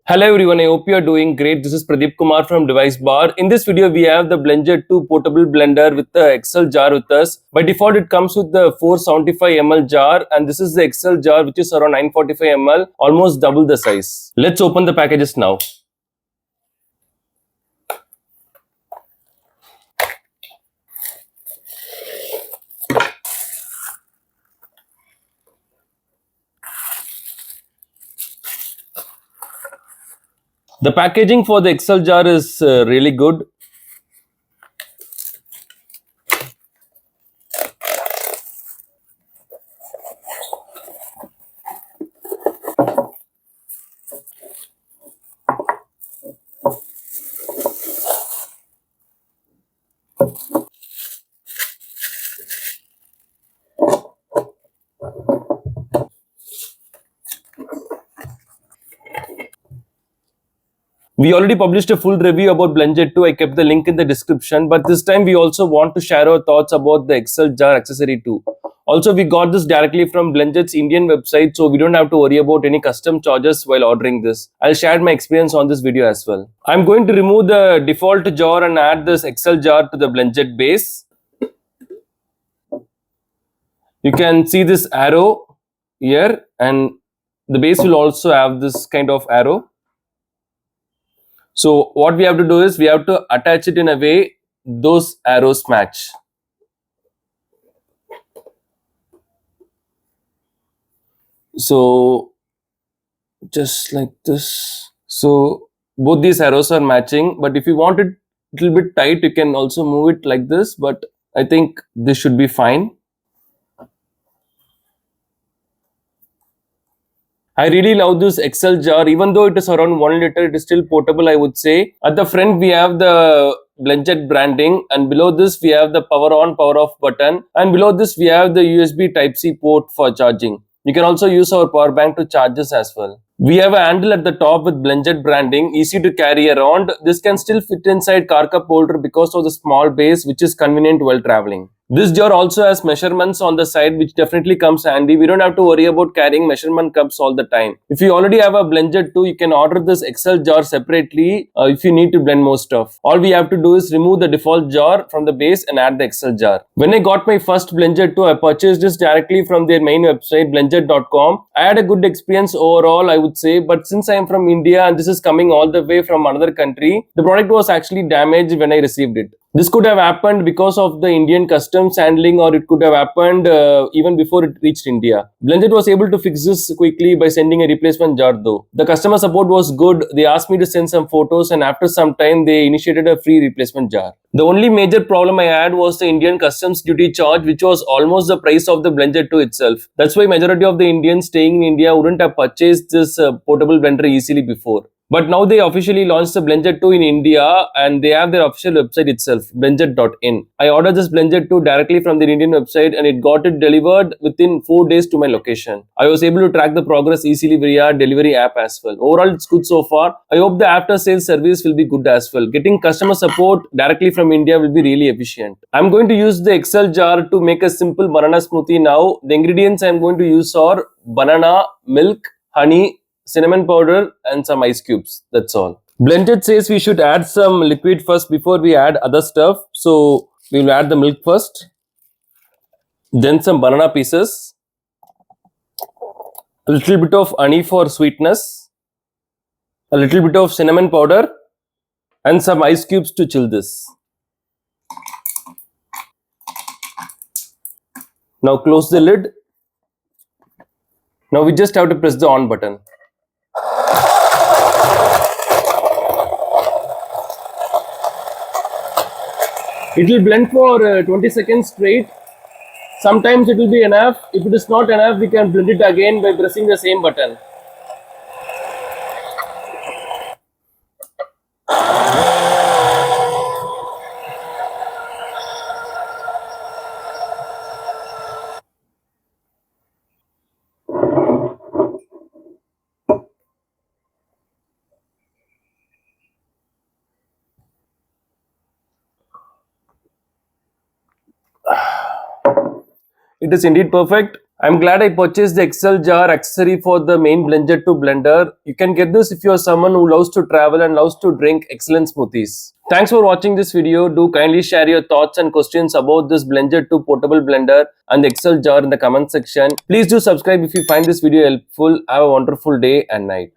Hello everyone, I hope you are doing great. This is Pradeep Kumar from DeviceBAR. In this video, we have the BlendJet 2 portable blender with the XL jar with us. By default, it comes with the 475 ml jar, and this is the XL jar which is around 945 ml, almost double the size. Let's open the packages now. The packaging for the XL jar is really good. We already published a full review about BlendJet 2. I kept the link in the description, but this time we also want to share our thoughts about the XL jar accessory too. Also, we got this directly from BlendJet's Indian website, so we don't have to worry about any custom charges while ordering this. I'll share my experience on this video as well. I'm going to remove the default jar and add this XL jar to the BlendJet base. You can see this arrow here, and the base will also have this kind of arrow. So what we have to do is we have to attach it in a way those arrows match. So just like this. So both these arrows are matching, but if you want it a little bit tight, you can also move it like this, but I think this should be fine. I really love this XL jar. Even though it is around 1 liter, it is still portable, I would say. At the front, we have the BlendJet branding, and below this, we have the power on, power off button, and below this, we have the USB Type-C port for charging. You can also use our power bank to charge this as well. We have a handle at the top with BlendJet branding, easy to carry around. This can still fit inside car cup holder because of the small base, which is convenient while traveling. This jar also has measurements on the side, which definitely comes handy. We don't have to worry about carrying measurement cups all the time. If you already have a BlendJet 2, you can order this XL jar separately if you need to blend more stuff. All we have to do is remove the default jar from the base and add the XL jar. When I got my first BlendJet 2, I purchased this directly from their main website, blendjet.com. I had a good experience overall, I would say, but since I am from India and this is coming all the way from another country, the product was actually damaged when I received it. This could have happened because of the Indian customs handling, or it could have happened even before it reached India. BlendJet was able to fix this quickly by sending a replacement jar though. The customer support was good. They asked me to send some photos, and after some time they initiated a free replacement jar. The only major problem I had was the Indian customs duty charge, which was almost the price of the BlendJet 2 itself. That's why majority of the Indians staying in India wouldn't have purchased this portable blender easily before. But now they officially launched the BlendJet 2 in India, and they have their official website itself, blendjet.in. I ordered this BlendJet 2 directly from their Indian website, and it got it delivered within 4 days to my location. I was able to track the progress easily via delivery app as well. Overall, it's good so far. I hope the after sales service will be good as well. Getting customer support directly from India will be really efficient. I'm going to use the XL jar to make a simple banana smoothie now. The ingredients I'm going to use are banana, milk, honey, cinnamon powder, and some ice cubes. That's all. BlendJet says we should add some liquid first before we add other stuff. So we will add the milk first, then some banana pieces, a little bit of honey for sweetness, a little bit of cinnamon powder, and some ice cubes to chill this. Now close the lid. Now we just have to press the on button. It will blend for 20 seconds straight. Sometimes it will be enough. If it is not enough, we can blend it again by pressing the same button. It is indeed perfect. I'm glad I purchased the Excel jar accessory for the main BlendJet 2 blender. You can get this if you are someone who loves to travel and loves to drink excellent smoothies. Thanks for watching this video. Do kindly share your thoughts and questions about this BlendJet 2 portable blender and the Excel jar in the comment section. Please do subscribe if you find this video helpful. Have a wonderful day and night.